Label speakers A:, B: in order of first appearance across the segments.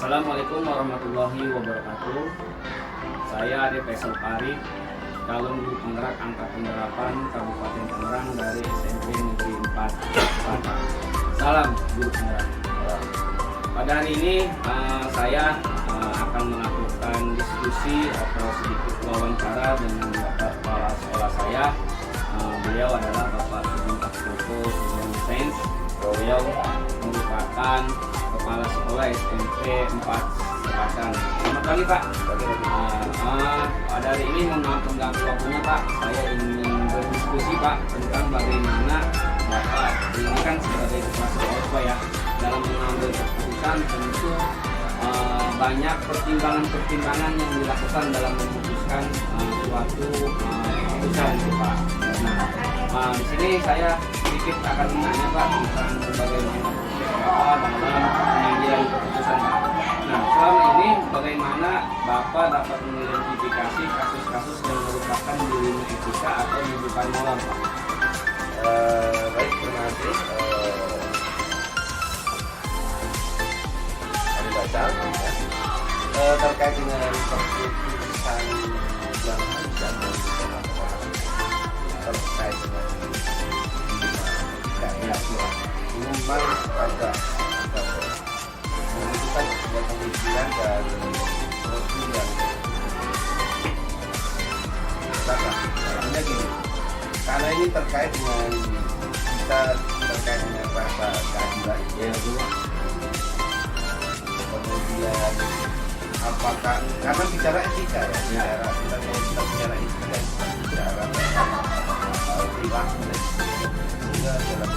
A: Assalamualaikum warahmatullahi wabarakatuh. Saya Ade Faisal Farid, calon guru penggerak angkatan 8 Kabupaten Tangerang dari SMP Negeri 4 Selatan. Salam guru penggerak. Pada hari ini saya akan melakukan diskusi atau sedikit wawancara dengan Bapak Kepala Sekolah saya. Beliau adalah Bapak Sugeng Asmoko Sugeng Sains. Beliau merupakan Kepala Sekolah SMP 4 Selatan. Selamat pagi Pak. Pada hari ini mohon maaf mengganggu waktunya Pak. Saya ingin berdiskusi Pak tentang bagaimana Bapak ini kan sebagai kepala sekolah Pak ya, dalam mengambil keputusan tentu banyak pertimbangan-pertimbangan yang dilakukan dalam memutuskan suatu keputusan itu Pak. Nah, di sini saya sedikit akan menanya Pak tentang bagaimana Bapak dalam pengambilan keputusan Pak. Nah, selama ini bagaimana Bapak dapat mengidentifikasi kasus-kasus yang merupakan dilema etika atau bukan moral Pak?
B: Baik, terima kasih. Kami baca terkait dengan keputusan yang harus diambil terkait dengan memang ada menentukan sebuah pemikiran dan resmi yang karena gini, karena ini terkait dengan kita terkait dengan rasa keadilan ya dulu. Kemudian apakah karena bicara etika ya, bicara kita kalau kita bicara etika bicara perilaku dan sehingga dalam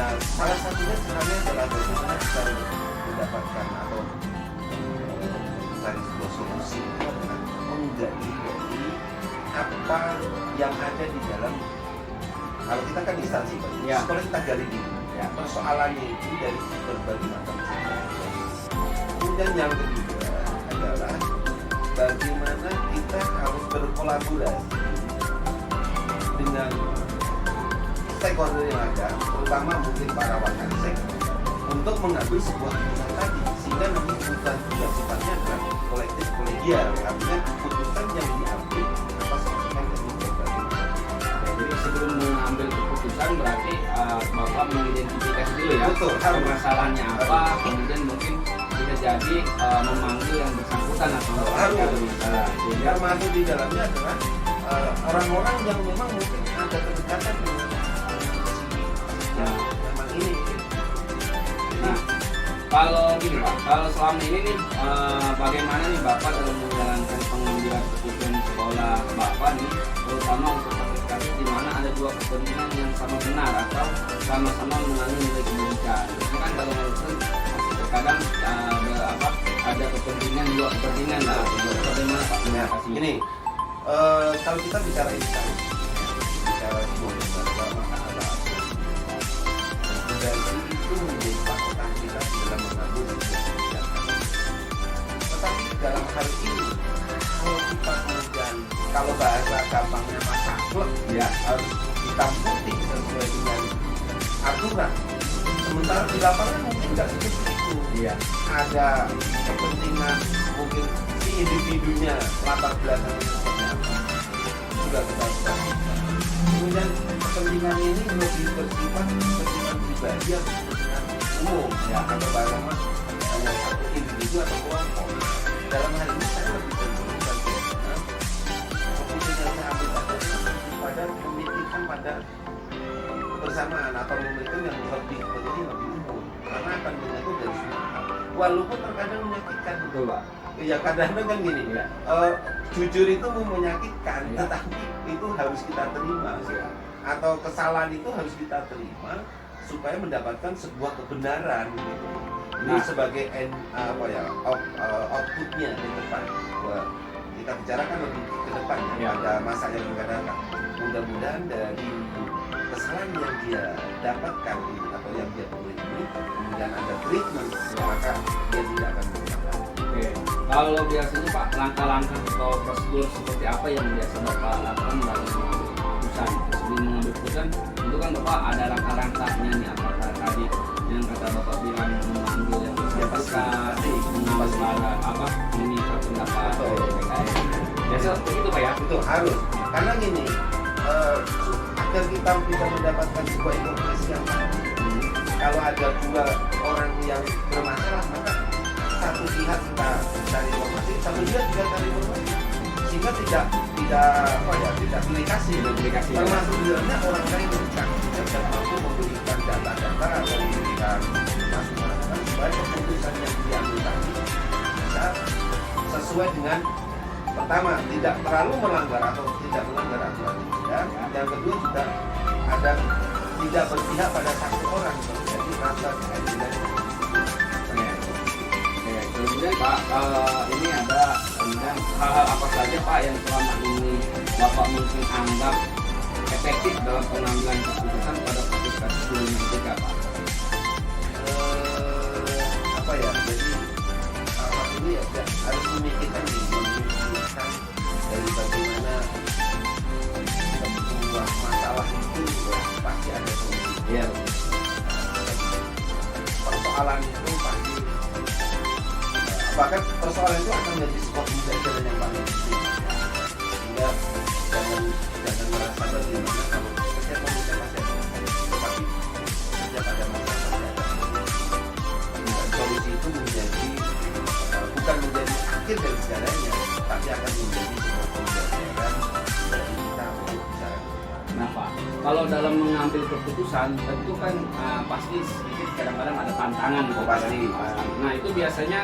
B: nah salah satunya sebenarnya adalah bagaimana kita mendapatkan atau mencari sebuah solusi menggali dari apa yang ada di dalam, kalau kita kan instansi ya. Sekolah kita gali dulu ya, persoalannya itu dari berbagai macam sumber. Kemudian yang kedua adalah bagaimana kita harus berkolaborasi dengan stakeholder yang ada, terutama mungkin para wakansek, untuk mengambil sebuah keputusan tadi, sehingga nanti keputusan itu yang sifatnya adalah kolektif kolegial, artinya keputusan yang diambil atas masukan dari berbagai.
A: Jadi sebelum mengambil keputusan berarti Bapak mengidentifikasi dulu ya.
B: Betul,
A: masalahnya apa, kemudian mungkin bisa jadi memanggil yang bersangkutan atau
B: harus.
A: Jadi
B: termasuk di dalamnya adalah orang-orang yang memang mungkin ada kedekatan dengan memang ini.
A: Nah, kalau gini Pak, kalau selama ini nih bagaimana nih Bapak dalam menjalankan pengambilan keputusan sekolah Bapak nih, terutama untuk kasus di mana ada dua kepentingan yang sama benar atau sama-sama mengandung nilai kebaikan. Itu kan kalau menurut terkadang ada kepentingan dua kepentingan lah. Bagaimana Pak mengatasinya?
B: Ini kalau kita bicara instansi, bicara sebuah lembaga maka ada akomodasi itu menjadi patokan kita dalam mengambil kebijakan. Tetapi dalam hal ini, kalau kita kemudian kalau bahasa gampangnya masaklek ya harus hitam putih sesuai dengan aturan. Sementara di lapangan mungkin nggak seperti itu.
A: Iya.
B: Ada kepentingan mungkin si individunya latar belakangnya seperti apa sudah kita bisa. Kemudian kepentingan ini lebih bersifat kepentingan pribadi atau kepentingan umum ya, atau bagaimana hanya satu individu atau kelompok. Dalam hal ini saya lebih cenderung bagaimana keputusan yang saya ambil pada memikirkan pada bersamaan atau memikirkan yang lebih umum, karena akan menyangkut dari semua hal. Walaupun terkadang menyakitkan betul Pak. Ya kadang-kadang kan gini ya, jujur itu menyakitkan ya. Tetapi itu harus kita terima ya. Atau kesalahan itu harus kita terima supaya mendapatkan sebuah kebenaran gitu. Ini sebagai outputnya di depan. Kita bicarakan lebih ke depan ya. Pada masa yang akan datang. Mudah-mudahan dari kesalahan yang dia dapatkan atau yang dia tulis ini kemudian ada treatment, maka dia tidak akan bersalah.
A: Oke. Kalau biasanya Pak, langkah-langkah atau prosedur seperti apa yang biasa Bapak lakukan dalam mengambil keputusan? Sebelum mengambil keputusan, itu kan Bapak ada langkah-langkahnya nih, apakah tadi yang kata bapak bilang mengambil yang
B: Ya,
A: pasti
B: pasti.
A: mengambil apa meminta pendapat
B: Betul.
A: dari PKS. Biasa begitu pak ya?
B: Itu harus karena gini agar kita bisa mendapatkan sebuah informasi yang pasti. Kalau ada dua orang yang bermasalah maka satu pihak kita cari informasi, satu pihak juga cari informasi sehingga tidak komunikasi.
A: Komunikasi.
B: Termasuk sebenarnya orang lain yang tidak mampu memberikan data-data atau memberikan masukan supaya keputusan yang diambil tadi bisa sesuai dengan pertama tidak terlalu melanggar atau tidak melanggar aturan dan yang kedua juga ada tidak berpihak pada satu orang jadi rasa keadilan.
A: Kemudian Pak, ini ada kemudian hal-hal apa saja Pak yang selama ini Bapak mungkin anggap efektif dalam pengambilan keputusan pada kasus-kasus kriminalitas Pak?
B: Apa ya? Jadi hal ini ya harus memikirkan dari bagaimana sebuah masalah itu ya, pasti ada solusi.
A: Iya.
B: Persoalan itu pasti bahkan persoalan itu akan menjadi sebuah pembelajaran yang paling penting sehingga jangan merasa bagaimana kalau setiap manusia pasti ada tapi setiap ada masalah pasti ada solusi itu menjadi bukan menjadi akhir dari segalanya tapi akan menjadi sebuah pembelajaran dari kita untuk bisa.
A: Nah Pak, kalau dalam mengambil keputusan tentu kan pasti sedikit kadang-kadang ada tantangan gitu,
B: Pasti.
A: Nah itu biasanya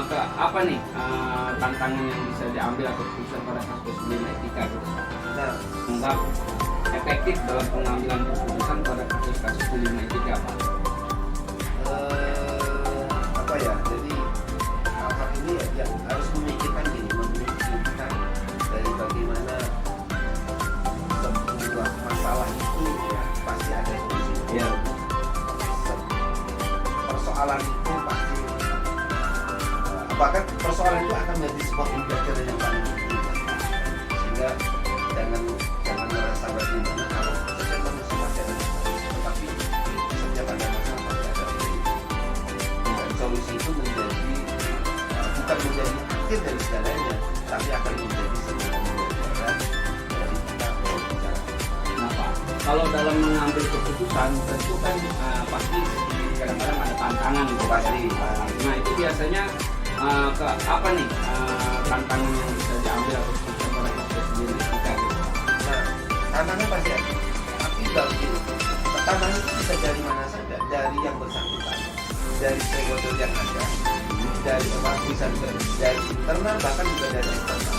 A: ke apa nih tantangan yang bisa diambil atau keputusan pada kasus etika gitu Pak?
B: Nah,
A: Enggak efektif dalam pengambilan keputusan pada kasus-kasus etika Pak?
B: Apa ya? Jadi hal-hal ini ya harus memikirkan gini, memikirkan dari bagaimana sebuah masalah itu ya pasti ada solusi.
A: Iya.
B: Persoalan itu pasti bahkan persoalan itu akan menjadi sebuah pembelajaran yang paling penting sehingga jangan merasa bagaimana kalau setiap manusia pasti ada masalah tetapi setiap ada masalah pasti ada solusi dan solusi itu menjadi bukan menjadi akhir dari segalanya tapi akan menjadi sebuah pembelajaran dari kita untuk bicara.
A: Nah Pak, kalau dalam mengambil keputusan tentu kan pasti kadang-kadang ada tantangan gitu
B: Pasti.
A: Nah itu biasanya ke apa nih tantangan yang bisa diambil atau keputusan pada kasus etika gitu?
B: Nah, tantangan pasti ada. Tapi bagi tantangan itu bisa dari mana saja, dari yang bersangkutan, dari stakeholder yang ada, dari orang bisa juga dari internal bahkan juga dari eksternal.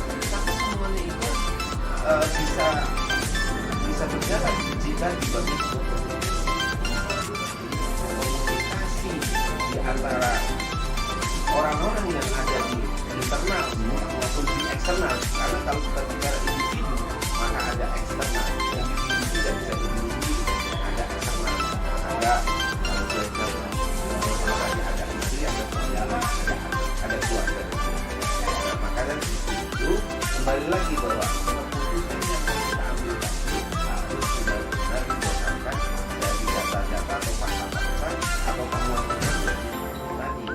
B: Tapi semuanya itu bisa berjalan jika dibagi komunikasi di antara orang-orang yang ada di internal maupun di eksternal karena kalau kita bicara individu maka ada eksternal individu tidak bisa berdiri sendiri ada eksternal ada kalau kita ada istri ada saudara ada keluarga nah, maka dari itu kembali lagi bahwa keputusan yang kita ambil tadi harus benar-benar berdasarkan dari data-data atau fakta-fakta atau temuan-temuan tadi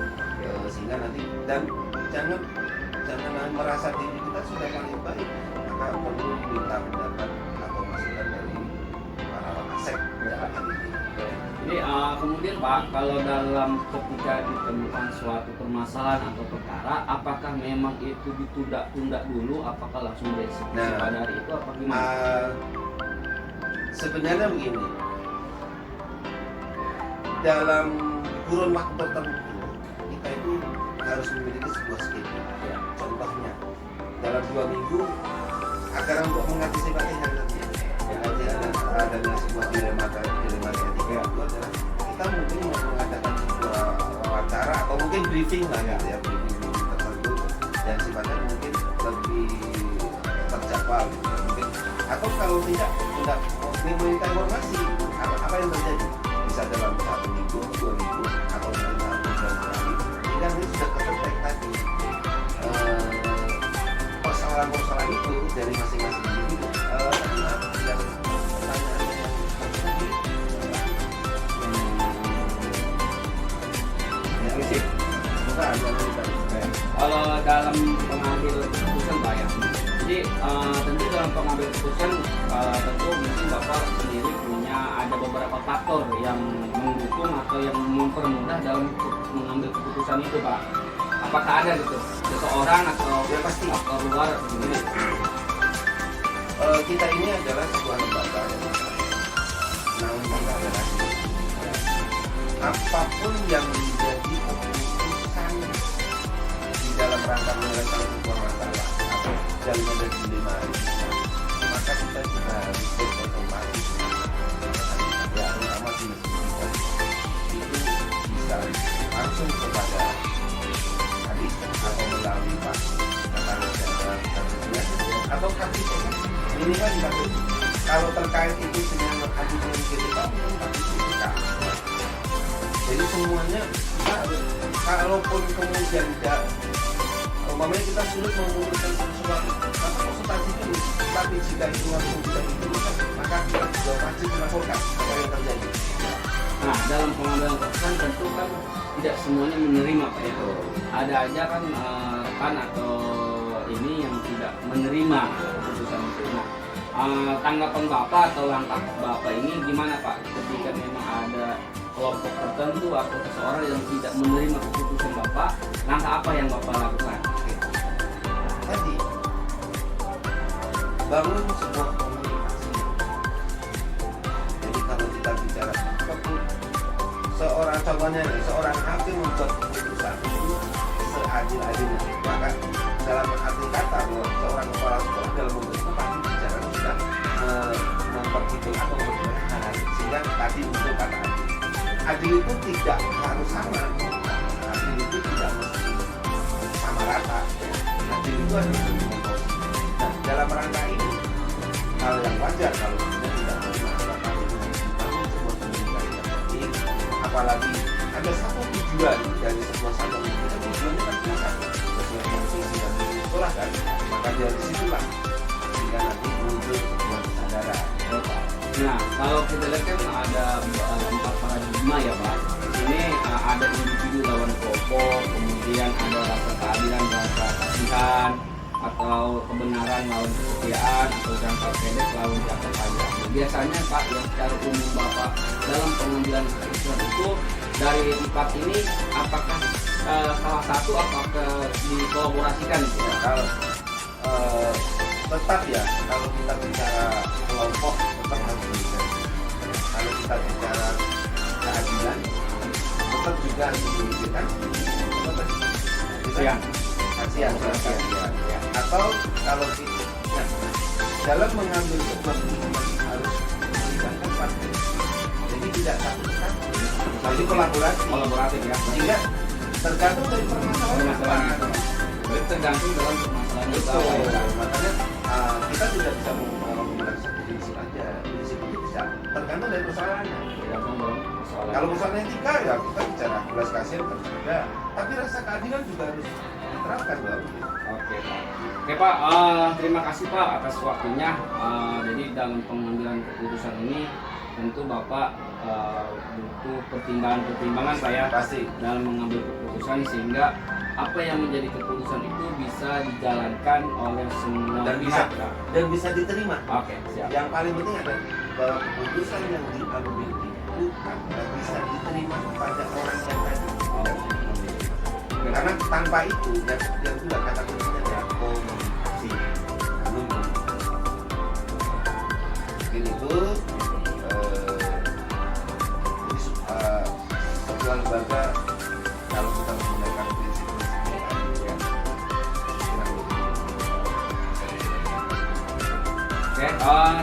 B: sehingga nanti dan jangan merasa diri kita sudah paling baik maka perlu minta pendapat atau masukan dari para pengasek dalam hal ini.
A: Jadi kemudian Pak, kalau dalam ketika ditemukan suatu permasalahan atau perkara, apakah memang itu ditunda-tunda dulu, apakah langsung dieksekusi
B: Nah,
A: pada hari itu, apa gimana?
B: Sebenarnya begini, dalam kurun waktu tertentu kita itu harus memiliki sebuah schedule.
A: Ya.
B: Contohnya dalam 2 minggu agar untuk mengantisipasi hal terjadi adanya sebuah dilema etika itu adalah kita mungkin mengadakan sebuah wawancara atau mungkin briefing lah ya briefing tertentu dan sifatnya mungkin lebih terjadwal mungkin atau kalau tidak meminta informasi apa yang terjadi bisa dalam 1 minggu 2 minggu atau mungkin dalam beberapa hari sehingga ini sudah terdetek tadi persoalan-persoalan itu dari masing-masing individu. Tadi maaf, tidak pertanyaan yang
A: dalam pengambil keputusan Pak ya. Jadi tentu dalam pengambil keputusan tentu mungkin Bapak sendiri punya ada beberapa faktor yang mendukung atau yang mempermudah dalam mengambil keputusan itu Pak. Apakah ada gitu seseorang atau
B: Ya, pasti.
A: faktor luar begini?
B: Kita ini adalah sebuah lembaga yang namanya apapun yang menjadi keputusan di dalam rangka menyelesaikan sebuah masalah atau dalam ada dilema maka kita juga harus berkonsultasi ya terutama di masjid itu bisa langsung kepada hadis atau melalui pak atau kasih ini kan kalau terkait itu dengan hadis yang kita jadi semuanya kita kalaupun kemudian tidak umpamanya kita sulit memutuskan sesuatu maka konsultasi dulu tapi jika itu langsung tidak diputuskan maka kita juga wajib melaporkan apa yang terjadi.
A: Nah, dalam pengambilan keputusan tentu kan tidak semuanya menerima Pak ya. Ada aja kan rekan atau ini yang tidak menerima keputusan itu. Nah, tanggapan Bapak atau langkah Bapak ini gimana Pak ketika memang ada kelompok tertentu atau seseorang yang tidak menerima keputusan Bapak, langkah apa yang Bapak lakukan?
B: Tadi bangun sebuah komunikasi. Jadi kalau kita bicara seorang contohnya nih, seorang hakim membuat keputusan itu seadil-adilnya. Maka dalam arti kata bahwa seorang kepala sekolah dalam membuat itu pasti bicara sudah memperhitung atau memperhatikan sehingga tadi untuk kata adil. Adil itu tidak harus sama. Adil itu tidak mesti sama rata. Adil itu adalah bentuk posisi. Nah, dalam rangka ini hal yang wajar kalau kita tidak mengatakan itu membangun sebuah komunikasi yang baik. Apalagi ada satu tujuan dari sebuah satuan itu tujuannya kan cuma satu sesuai dengan visi dan misi sekolah kan. Maka dari situlah sehingga nanti muncul sebuah kesadaran.
A: Nah, kalau kita lihat kan ada 4 paradigma ya Pak. Di sini ada individu lawan kelompok, kemudian ada rasa keadilan, rasa kasihan, atau kebenaran lawan kesetiaan, atau jangka pendek lawan jangka panjang. Nah, biasanya Pak, yang secara umum Bapak dalam pengambilan keputusan itu dari 4 ini, apakah salah satu apakah dikolaborasikan?
B: Ya, kalau tetap ya kalau kita bicara kelompok tetap harus dilihat. Kalau kita bicara keadilan tetap juga harus dipikirkan
A: Kasihan.
B: kasihan ya. Atau kalau kita dalam mengambil sebuah keputusan harus melibatkan partai. Jadi tidak satu-satu. Jadi kolaborasi
A: ya.
B: sehingga tergantung dari permasalahan apa.
A: Jadi tergantung dalam permasalahan itu.
B: Makanya kita tidak bisa menggunakan satu prinsip aja. Prinsip itu bisa tergantung dari persoalannya.
A: Tergantung dalam persoalan.
B: Kalau misalnya etika ya kita bicara belas kasihan terus ada. Tapi rasa keadilan juga harus diterapkan dalam itu.
A: Oke Pak. Oke Pak, terima kasih Pak atas waktunya. Jadi dalam pengambilan keputusan ini tentu Bapak butuh pertimbangan-pertimbangan Pak ya
B: Pasti.
A: dalam mengambil keputusan sehingga apa yang menjadi keputusan itu bisa dijalankan oleh semua
B: Dan
A: pihak.
B: dan bisa diterima.
A: Oke, siap.
B: Yang paling penting adalah bahwa keputusan yang diambil itu bisa diterima pada orang yang tadi. Karena tanpa itu yang juga kata kuncinya adalah komunikasi. Mungkin itu sebuah lembaga kalau kita menggunakan prinsip-prinsip yang
A: Oke,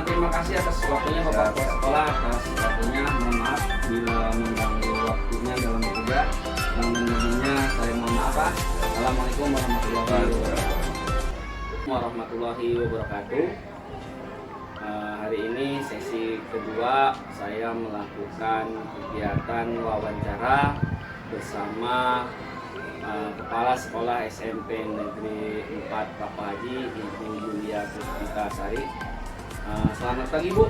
A: terima kasih atas waktunya Bapak Kepala Sekolah, atas waktunya. Mohon maaf bila mengganggu waktunya dalam bekerja. Dan lebihnya saya mohon maaf Pak. Assalamualaikum warahmatullahi wabarakatuh. Hari ini sesi kedua saya melakukan kegiatan wawancara bersama Kepala Sekolah SMP Negeri 4 Papa Haji, Ibu Yulia Puspita Sari. Selamat pagi Bu.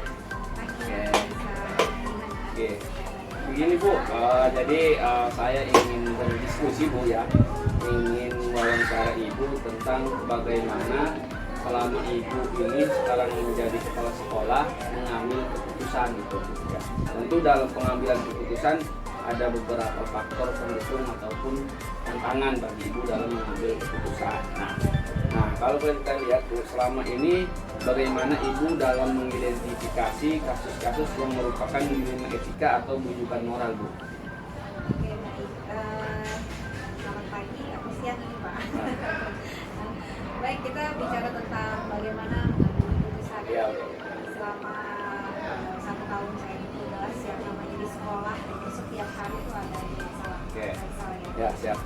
A: Oke. Begini Bu, jadi saya ingin berdiskusi Bu ya, ingin wawancara ibu tentang bagaimana selama ibu ini sekarang menjadi kepala sekolah mengambil keputusan gitu ya. Tentu dalam pengambilan keputusan ada beberapa faktor pendukung ataupun tantangan bagi ibu dalam mengambil keputusan. Nah, kalau kita lihat Bu, selama ini bagaimana ibu dalam mengidentifikasi kasus-kasus yang merupakan dilema etika atau bujukan moral, Bu?
C: Oke, baik. Selamat pagi, apa siang ini Pak? Baik, kita bicara tentang bagaimana mengambil keputusan
A: Ya.
C: selama 1 tahun saya tugas yang namanya di sekolah itu setiap hari itu ada masalah.
A: Oke.
C: Masalah ya.
A: Ya, siap.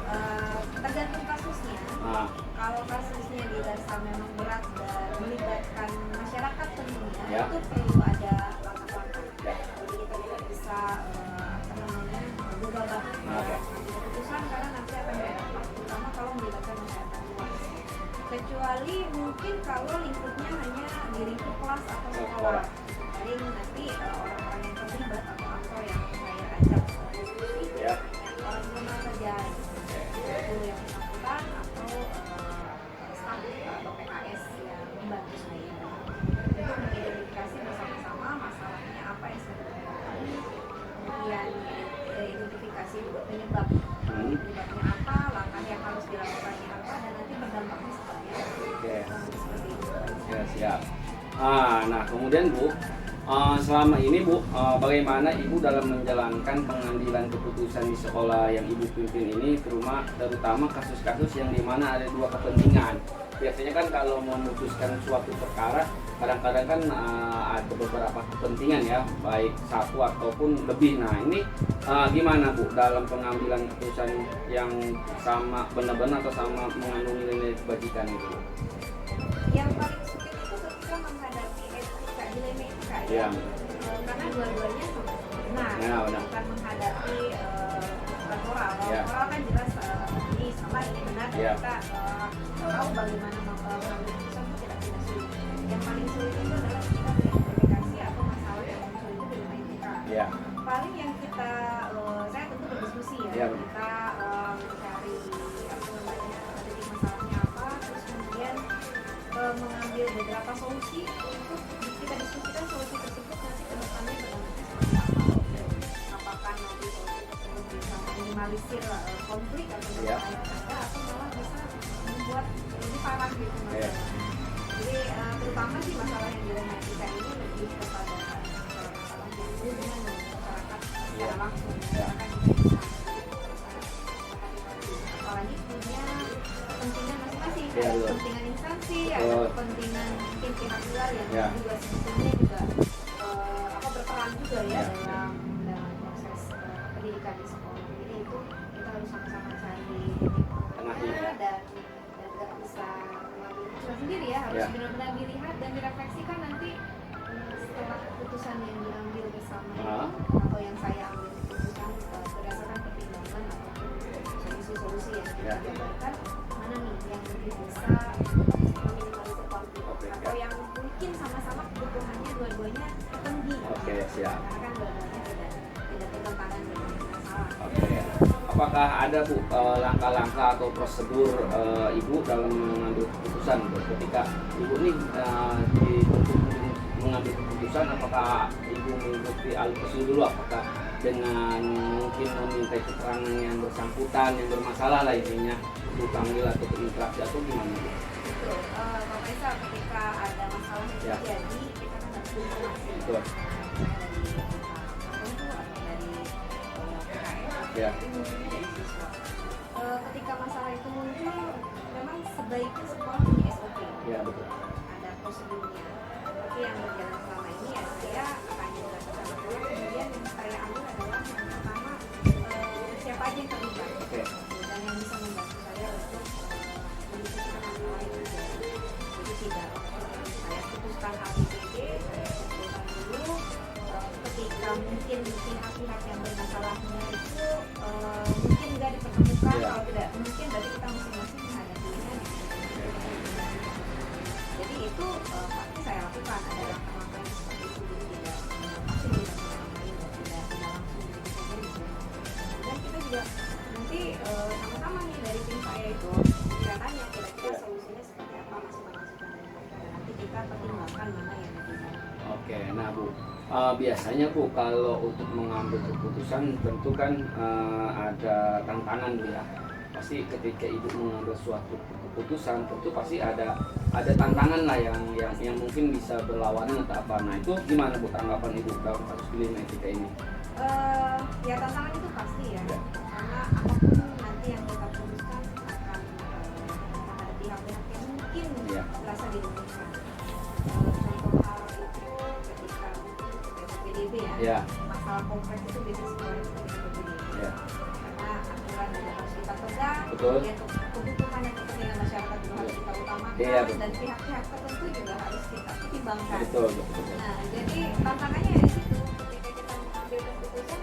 C: Tergantung kasusnya.
A: Nah,
C: Kalau kasusnya dirasa memang berat dan melibatkan masyarakat tentunya,
A: Ya.
C: itu perlu ada langkah-langkah.
A: Ya.
C: Jadi kita tidak bisa apa namanya gegabah
A: Oke.
C: mengambil keputusan karena nanti akan berdampak, terutama kalau melibatkan masyarakat luas. Kecuali mungkin kalau lingkupnya hanya di lingkup kelas atau sekolah, paling nanti orang-orang yang terlibat atau aktor yang saya ajak diskusi,
A: Ya.
C: orang rumah saja, guru yang bersangkutan atau staf atau PKS yang membantu saya untuk mengidentifikasi bersama-sama masalahnya apa yang sedang terjadi, kemudian identifikasi penyebab penyebabnya apa, langkah yang harus dilakukannya apa, dan nanti berdampaknya seperti apa.
A: Oke.
C: Seperti itu.
A: Ya, siap. Nah, kemudian Bu, selama ini Bu, bagaimana Ibu dalam menjalankan pengambilan keputusan di sekolah yang Ibu pimpin ini, terutama kasus-kasus yang dimana ada dua kepentingan. Biasanya kan kalau memutuskan suatu perkara, kadang-kadang kan ada beberapa kepentingan ya, baik satu ataupun lebih. Nah, ini gimana Bu dalam pengambilan keputusan yang sama benar-benar atau sama mengandung nilai kebajikan itu?
C: Yang paling sulit itu ketika menghadapi etika, dilema etika
A: Ya.
C: Karena dua-duanya benar,
A: Ya, benar.
C: bukan menghadapi bukan moral. Kalau
A: Ya.
C: moral kan jelas ini salah, ini benar, dan
A: Ya.
C: kita tahu bagaimana mengambil keputusan itu tidak sulit. Yang paling sulit itu adalah kita beridentifikasi atau masalah yang muncul itu dilema etika.
A: Ya.
C: Paling yang kita saya tentu berdiskusi ya,
A: Ya,
C: kita mencari apa namanya titik masalahnya apa, terus kemudian mengambil beberapa solusi untuk kita diskusikan solusi tersebut nanti ke depannya berdampaknya seperti apa. Apakah nanti solusi tersebut bisa minimalisir konflik atau
A: Ya.
C: masalah yang ada, atau malah bisa membuat lebih parah gitu
A: Ya.
C: masalah. Jadi terutama sih masalah yang dilema etika ini lebih kepada masalah yang berhubungan dengan masyarakat secara langsung.
A: Ya.
C: Karena kita bisa apalagi punya kepentingan masing-masing,
A: Ya,
C: ada
A: betul.
C: kepentingan instansi, ada
A: Betul.
C: kepentingan mungkin pihak luar yang
A: Ya.
C: juga sebetulnya juga berperan juga ya,
A: Ya.
C: dalam proses pendidikan di sekolah. Jadi itu kita harus sama-sama cari
A: Tengahnya, ya.
C: dan nggak bisa mengambil keputusan sendiri ya, harus
A: Ya.
C: benar-benar dilihat dan direfleksikan nanti setelah keputusan yang diambil bersama atau yang saya ambil keputusan berdasarkan pertimbangan ataupun solusi-solusi yang kita
A: Ya.
C: jabarkan, mana nih yang lebih bisa meminimalisir konflik
A: Oke,
C: atau
A: ya.
C: yang mungkin sama-sama kebutuhannya dua-duanya tinggi.
A: Oke, siap.
C: Karena kan dua-duanya tidak bertentangan dengan masalah.
A: Oke. Apakah ada Bu langkah-langkah atau prosedur Ibu dalam mengambil keputusan Bu? Ketika Ibu nih dituntut mengambil keputusan, apakah Ibu mengikuti alur prosedur dulu? Apakah dengan mungkin meminta keterangan yang bersangkutan, yang bermasalah lah intinya, Ibu panggil atau berinteraksi atau gimana Bu?
C: Betul. Pak Faisal, ketika ada masalah yang
A: Ya.
C: terjadi, kita kan harus informasi.
A: Betul. Ya.
C: Ketika masalah itu muncul, memang sebaiknya sekolah punya SOP.
A: Ya, betul.
C: Ada prosedurnya. Tapi yang berjalan selama ini ya saya hanya dilakukan sekolah. Kemudian yang saya ambil adalah yang pertama siapa aja yang terlibat.
A: Oke.
C: Dan yang bisa membantu saya untuk mendiskusikan masalah itu. Jadi tidak saya putuskan ABCD, saya kumpulkan dulu. Ketika mungkin pihak-pihak yang bermasalahnya itu mungkin nggak dipertemukan,
A: Ya.
C: kalau tidak mungkin berarti kita masing-masing menghadapinya. Jadi itu pasti saya lakukan, ada langkah-langkah yang seperti itu, jadi tidak pasti tidak mengalami dan tidak langsung begitu saja. Dan kita juga nanti sama-sama nih dari tim saya itu
A: Nah Bu, biasanya Bu kalau untuk mengambil keputusan tentu kan ada tantangan Bu ya. Pasti ketika ibu mengambil suatu keputusan tentu pasti ada tantangan lah yang mungkin bisa berlawanan atau apa. Nah itu gimana Bu tanggapan ibu dalam kasus pilihan etika ini?
C: Ya tantangan itu pasti ya,
A: Ya.
C: karena apapun nanti yang kita putuskan akan ada pihak-pihak yang mungkin
A: Ya.
C: merasa dirugikan. Contoh hal itu ketika PDB ya,
A: Ya.
C: masalah kompleks itu biasanya semuanya ketika PDB.
A: Ya.
C: Karena aturan juga harus kita pegang,
A: Betul.
C: kemudian kebutuhan yang kepentingan masyarakat juga harus kita utamakan,
A: Iya, betul.
C: dan pihak-pihak tertentu juga harus kita pertimbangkan.
A: Betul, betul.
C: Nah, jadi tantangannya ya di situ. Ketika kita mengambil keputusan,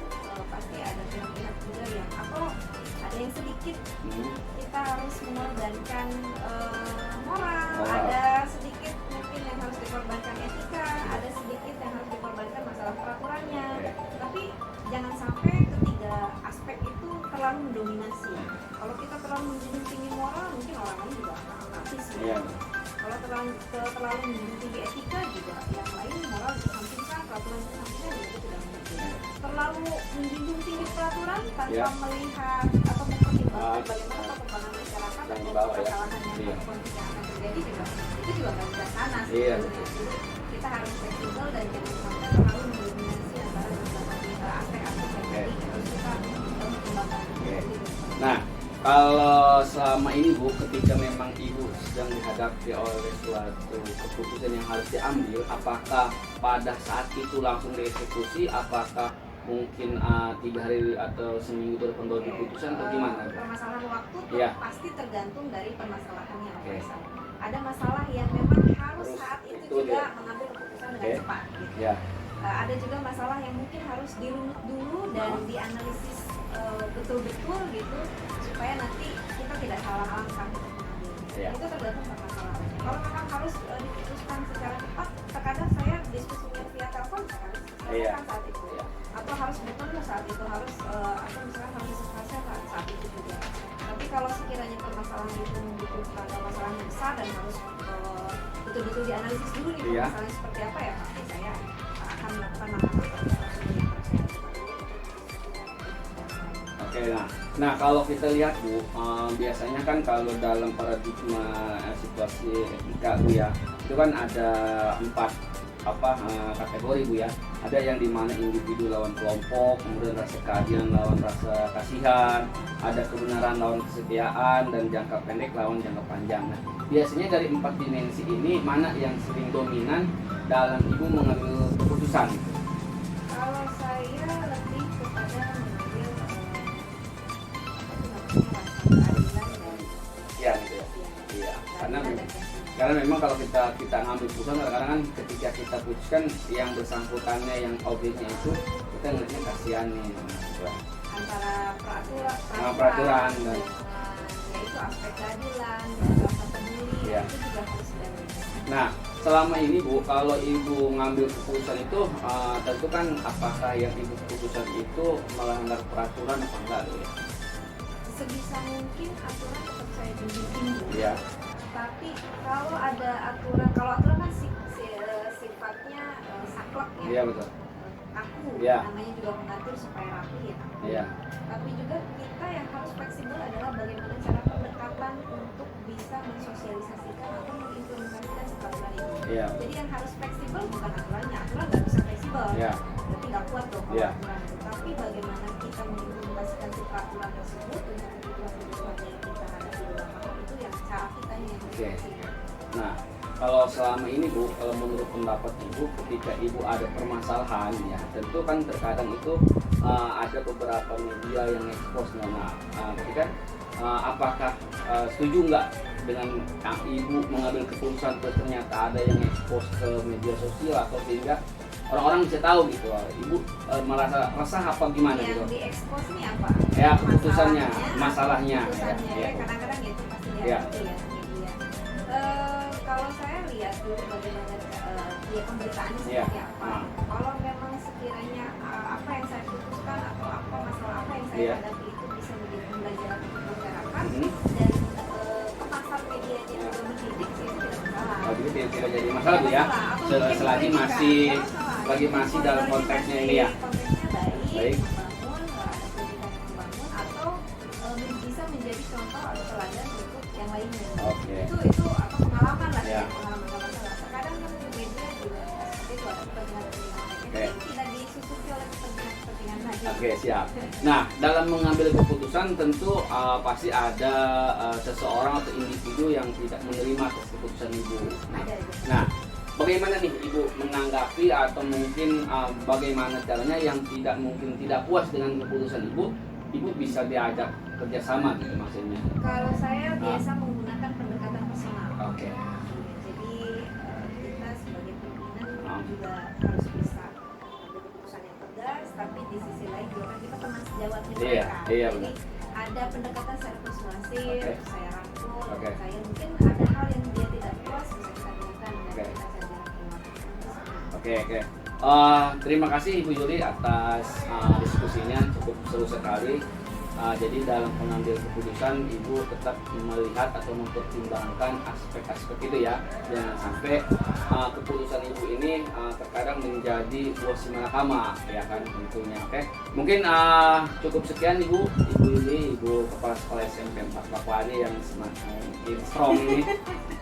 C: pasti ada pihak-pihak juga yang atau ada yang sedikit kita harus mengorbankan moral, ada sedikit mungkin yang harus dikorbankan etika, ada sedikit yang harus dikorbankan masalah peraturannya.
A: Oke.
C: Tapi jangan sampai ketiga aspek itu terlalu mendominasi. Kalau kita terlalu menjunjung tinggi moral, mungkin orang lain juga akan apatis.
A: Iya.
C: Kalau terlalu menjunjung tinggi etika juga, yang lain moral dikesampingkan, peraturan dikesampingkan, juga itu tidak mungkin. Terlalu menjunjung tinggi peraturan tanpa
A: Ya.
C: melihat atau mempertimbangkan
A: Ah.
C: bagaimana perkembangan masyarakat
A: Yang
C: atau
A: di bawah ya.
C: kesalahan yang
A: Iya.
C: atau konflik yang akan terjadi juga, itu juga nggak bisa sana
A: Iya,
C: sebetulnya. Jadi kita harus fleksibel dan jangan sampai terlalu mendominasi antara aspek-aspek yang tadi harus kita pertimbangkan.
A: Oke. Nah, kalau selama ini Bu, ketika memang Ibu sedang dihadapi oleh suatu keputusan yang harus diambil, apakah pada saat itu langsung dieksekusi, apakah mungkin 3 hari atau seminggu berpengaruh di keputusan atau gimana?
C: Permasalahan waktu tuh
A: Iya.
C: pasti tergantung dari permasalahannya.
A: Oke.
C: Ada masalah yang memang harus
A: Harus
C: saat itu
A: itu
C: juga
A: dia.
C: mengambil keputusan dengan
A: Oke.
C: cepat gitu.
A: Ya,
C: Ada juga masalah yang mungkin harus dirunut dulu dan dianalisis betul-betul gitu supaya nanti kita tidak salah langkah untuk mengambilnya.
A: Iya.
C: Itu tergantung permasalahannya. Kalau memang harus diputuskan secara cepat, terkadang saya diskusinya via telepon saya harus
A: Iya.
C: selesaikan saat itu.
A: Iya.
C: Atau harus betul saat itu harus atau misalnya harus diselesaikan saat itu juga. Tapi kalau sekiranya permasalahan itu membutuhkan masalahnya besar dan harus betul-betul dianalisis dulu nih
A: Iya.
C: permasalahannya seperti apa ya, pasti saya akan melakukan langkah-langkah
A: oke. Nah kalau kita lihat Bu, biasanya kan kalau dalam paradigma situasi etika Bu ya, itu kan ada 4 kategori Bu ya. Ada yang dimana individu lawan kelompok, kemudian rasa keadilan lawan rasa kasihan, ada kebenaran lawan kesetiaan, dan jangka pendek lawan jangka panjang. Nah, biasanya dari 4 dimensi ini mana yang sering dominan dalam Ibu mengambil keputusan?
C: Kalau saya lebih kepada mengambil rasa keadilan dan
A: Ya gitu ya. Iya, karena memang kalau kita ngambil keputusan kadang-kadang kan ketika kita putuskan yang bersangkutannya yang objeknya itu kita ngeliatnya kasihan nih gitu.
C: antara
A: peraturan dan
C: yaitu aspek keadilan, rasa peduli,
A: Iya.
C: itu juga harus dilakukan.
A: Nah selama ini Bu, kalau Ibu ngambil keputusan itu tentu kan apakah yang Ibu keputusan itu melanggar peraturan apa enggak Bu ya?
C: Sebisa mungkin aturan tetap saya junjung tinggi.
A: Iya.
C: Tapi kalau ada aturan kan sifatnya saklek ya.
A: Iya betul.
C: Kaku,
A: Iya.
C: namanya juga mengatur supaya rapi ya.
A: Iya.
C: Tapi juga kita yang harus fleksibel adalah bagaimana cara pendekatan untuk bisa mensosialisasikan atau mengimplementasikan peraturan itu.
A: Iya.
C: Jadi yang harus fleksibel bukan aturannya, aturan nggak bisa fleksibel.
A: Iya.
C: Berarti nggak kuat dong kalau
A: Iya.
C: aturan itu. Tapi bagaimana kita mengimplementasikan si peraturan tersebut dengan kebutuhan yang kita hadapi di lapangan, itu yang cara kita yang harus
A: Oke.
C: fleksibel.
A: Nah, kalau selama ini Bu, kalau menurut pendapat Ibu, ketika Ibu ada permasalahan ya, tentu kan terkadang itu ada beberapa media yang expose. Nah, ketika apakah setuju nggak dengan Ibu mengambil keputusan terus ternyata ada yang expose ke media sosial atau sehingga orang-orang bisa tahu gitu, Ibu merasa resah apa gimana
C: Yang
A: gitu?
C: diekspos ini apa?
A: Ya, keputusannya, masalahnya.
C: Masalahnya,
A: Ya.
C: kadang-kadang itu pasti
A: Ya.
C: lihat itu ya media. Kalau saya lihat dulu bagaimana ya pemberitaannya
A: Ya.
C: seperti apa. Kalau memang sekiranya apa yang saya putuskan atau apa masalah apa yang saya
A: Ya.
C: hadapi itu bisa menjadi pembelajaran untuk masyarakat
A: Mhm.
C: dan pemasar medianya juga mendidik, itu tidak masalah.
A: Oh, jadi tidak jadi masalah Bu ya,
C: Atau mungkin
A: selagi
C: pendidikan,
A: masih
C: nggak masalah.
A: lagi masih dalam konteksnya ini ya.
C: Konteksnya baik,
A: Baik.
C: membangun, ada pendidikan yang membangun atau bisa menjadi contoh atau teladan untuk yang lainnya.
A: Oke.
C: Itu apa pengalaman lah
A: Ya.
C: ya, pengalaman nggak masalah. Terkadang kan di media juga seperti itu ada kepentingan-kepentingan lainnya.
A: Oke.
C: Jadi tidak disusupi oleh kepentingan-kepentingan saja.
A: Oke, siap. Nah, dalam mengambil keputusan tentu pasti ada seseorang atau individu yang tidak menerima atas keputusan Ibu.
C: Ada.
A: Nah, bagaimana nih Ibu menanggapi atau mungkin bagaimana caranya yang mungkin tidak puas dengan keputusan Ibu bisa diajak kerjasama gitu maksudnya.
C: Kalau saya biasa menggunakan pendekatan personal.
A: Oke.
C: Jadi kita sebagai pimpinan juga
A: Ah.
C: harus bisa ambil keputusan yang tegas, tapi di sisi lain juga kan kita teman sejawatnya
A: Iya,
C: mereka.
A: iya,
C: Jadi
A: benar.
C: ada pendekatan secara persuasif,
A: Oke.
C: saya rangkul,
A: Oke.
C: saya mungkin ada hal yang dia tidak puas bisa kita berikan dan
A: Oke.
C: kita saja keluar.
A: Oke, oke. Terima kasih Ibu Yuli atas diskusinya, cukup seru sekali. Jadi dalam pengambil keputusan Ibu tetap melihat atau mempertimbangkan aspek-aspek itu ya. Jangan sampai keputusan Ibu ini terkadang menjadi buah simalakama ya kan tentunya. Oke. Mungkin cukup sekian Ibu Yuli, Ibu Kepala Sekolah SMP 4 Pakuadi yang semakin strong ini.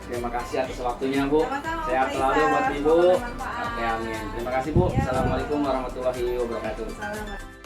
A: Terima kasih atas waktunya Bu.
C: Sama-sama,
A: Sehat
C: Pak
A: selalu
C: Isa.
A: buat Ibu.
C: Semoga bermanfaat.
A: Oke, amin. Terima kasih Bu.
C: Ya.
A: Assalamualaikum warahmatullahi wabarakatuh.
C: Salam.